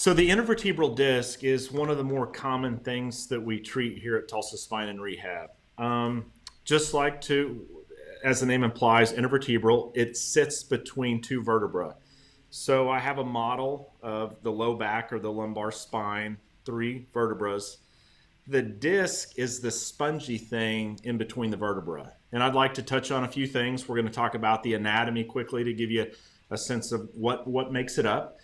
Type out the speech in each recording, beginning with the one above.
So the intervertebral disc is one of the more common things that we treat here at Tulsa Spine and Rehab. Just like as the name implies, intervertebral, it sits between two vertebrae. So I have a model of the low back or the lumbar spine, three vertebrae. The disc is the spongy thing in between the vertebrae. And I'd like to touch on a few things. We're going to talk about the anatomy quickly to give you a sense of what makes it up.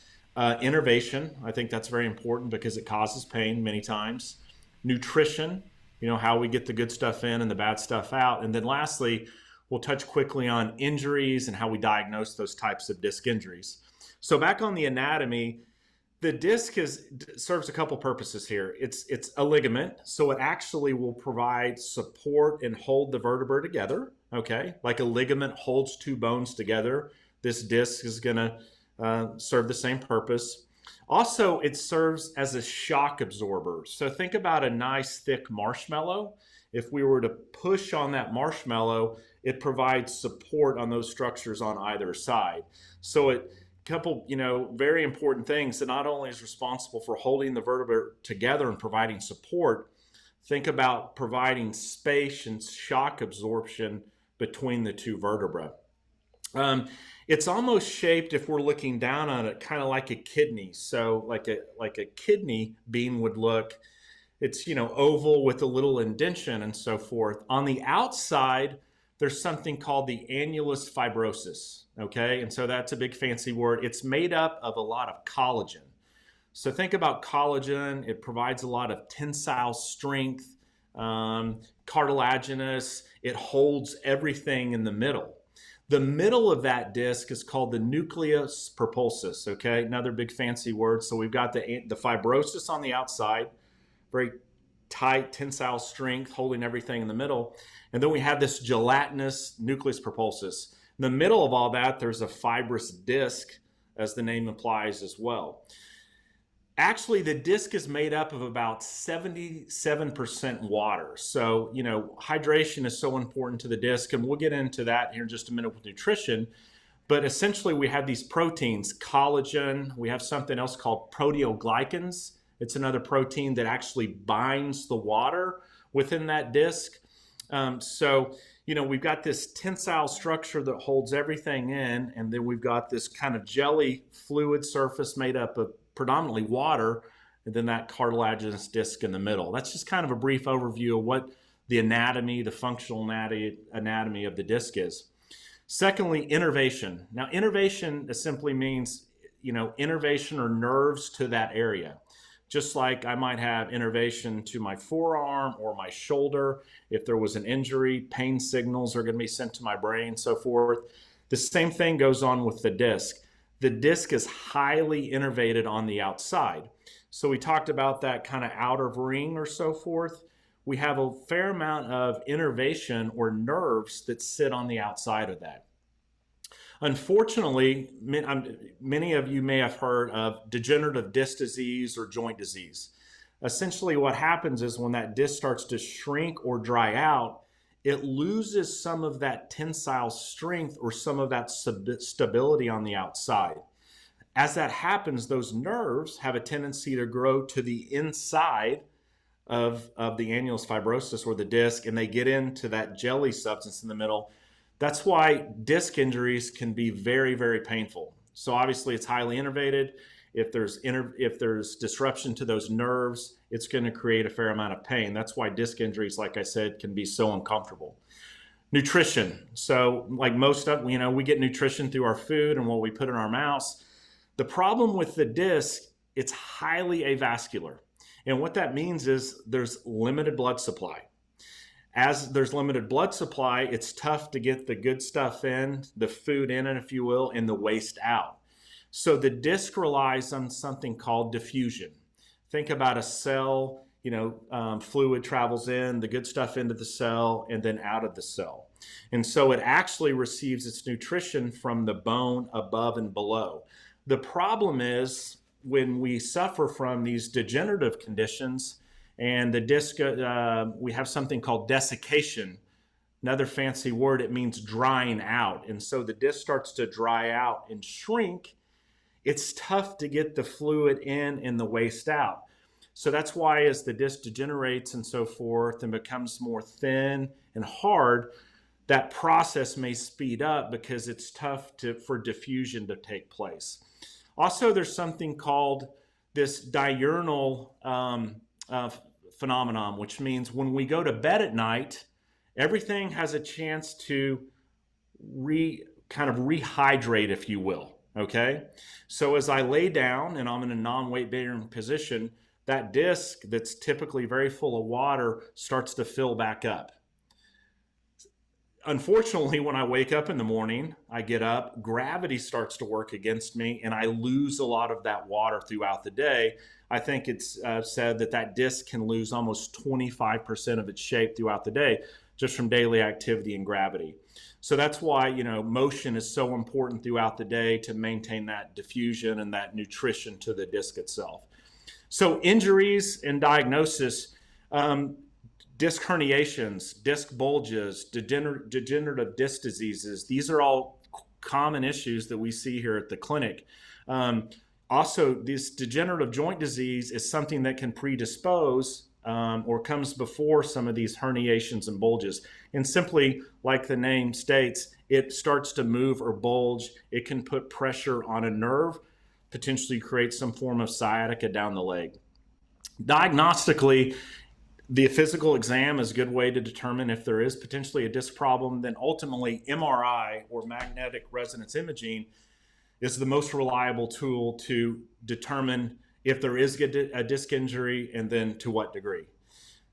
Innervation, I think that's very important because it causes pain many times. Nutrition, how we get the good stuff in and the bad stuff out. And then lastly, we'll touch quickly on injuries and how we diagnose those types of disc injuries. So back on the anatomy, the disc serves a couple purposes here. It's a ligament, so it actually will provide support and hold the vertebrae together, okay? Like a ligament holds two bones together, this disc is gonna serve the same purpose. Also, it serves as a shock absorber. So think about a nice thick marshmallow. If we were to push on that marshmallow, it provides support on those structures on either side. So couple, very important things that not only is responsible for holding the vertebrae together and providing support, think about providing space and shock absorption between the two vertebrae. It's almost shaped, if we're looking down on it, kind of like a kidney. So like a kidney bean would look. It's, oval with a little indentation and so forth. On the outside, there's something called the Annulus Fibrosis, okay? And so that's a big fancy word. It's made up of a lot of collagen. So think about collagen. It provides a lot of tensile strength, cartilaginous. It holds everything in the middle. The middle of that disc is called the Nucleus Propulsis, okay? Another big fancy word. So we've got the fibrosis on the outside, very tight tensile strength holding everything in the middle. And then we have this gelatinous Nucleus Propulsis. In the middle of all that, there's a fibrous disc, as the name implies as well. Actually, the disc is made up of about 77% water. So, hydration is so important to the disc, and we'll get into that here in just a minute with nutrition. But essentially, we have these proteins, collagen. We have something else called proteoglycans. It's another protein that actually binds the water within that disc. We've got this tensile structure that holds everything in, and then we've got this kind of jelly fluid surface made up of predominantly water, and then that cartilaginous disc in the middle. That's just kind of a brief overview of what the anatomy, the functional anatomy of the disc is. Secondly, innervation. Now, innervation simply means, innervation or nerves to that area. Just like I might have innervation to my forearm or my shoulder. If there was an injury, pain signals are going to be sent to my brain, so forth. The same thing goes on with the disc. The disc is highly innervated on the outside. So we talked about that kind of outer ring or so forth. We have a fair amount of innervation or nerves that sit on the outside of that. Unfortunately, many of you may have heard of degenerative disc disease or joint disease. Essentially, what happens is when that disc starts to shrink or dry out, it loses some of that tensile strength or some of that stability on the outside. As that happens, those nerves have a tendency to grow to the inside of the annulus fibrosis or the disc, and they get into that jelly substance in the middle. That's why disc injuries can be very, very painful. So obviously it's highly innervated. If there's disruption to those nerves, it's going to create a fair amount of pain. That's why disc injuries, like I said, can be so uncomfortable. Nutrition. So like most of, we get nutrition through our food and what we put in our mouths. The problem with the disc, it's highly avascular. And what that means is there's limited blood supply. As there's limited blood supply, it's tough to get the good stuff in, the food in, and if you will, and the waste out. So the disc relies on something called diffusion. Think about a cell, fluid travels in, the good stuff into the cell, and then out of the cell. And so it actually receives its nutrition from the bone above and below. The problem is when we suffer from these degenerative conditions, and the disc, we have something called desiccation. Another fancy word, it means drying out. And so the disc starts to dry out and shrink. it's tough to get the fluid in and the waste out. So that's why as the disc degenerates and so forth and becomes more thin and hard, that process may speed up because it's tough for diffusion to take place. Also, there's something called this diurnal phenomenon, which means when we go to bed at night, everything has a chance to kind of rehydrate, if you will. Okay, so as I lay down and I'm in a non-weight bearing position, that disc that's typically very full of water starts to fill back up. Unfortunately, when I wake up in the morning, I get up, gravity starts to work against me, and I lose a lot of that water throughout the day. I think it's said that disc can lose almost 25% of its shape throughout the day just from daily activity and gravity. So that's why, motion is so important throughout the day to maintain that diffusion and that nutrition to the disc itself. So injuries and diagnosis, disc herniations, disc bulges, degenerative disc diseases, these are all common issues that we see here at the clinic. Also, this degenerative joint disease is something that can predispose or comes before some of these herniations and bulges. And simply, like the name states, it starts to move or bulge. It can put pressure on a nerve, potentially create some form of sciatica down the leg. Diagnostically, the physical exam is a good way to determine if there is potentially a disc problem. Then ultimately, MRI or magnetic resonance imaging is the most reliable tool to determine if there is a disc injury and then to what degree.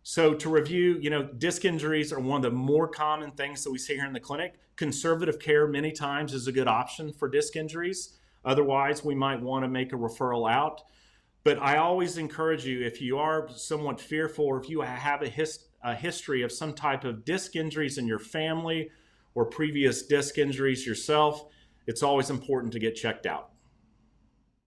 So to review, disc injuries are one of the more common things that we see here in the clinic. Conservative care many times is a good option for disc injuries. Otherwise, we might want to make a referral out. But I always encourage you, if you are somewhat fearful or if you have a history of some type of disc injuries in your family or previous disc injuries yourself, it's always important to get checked out.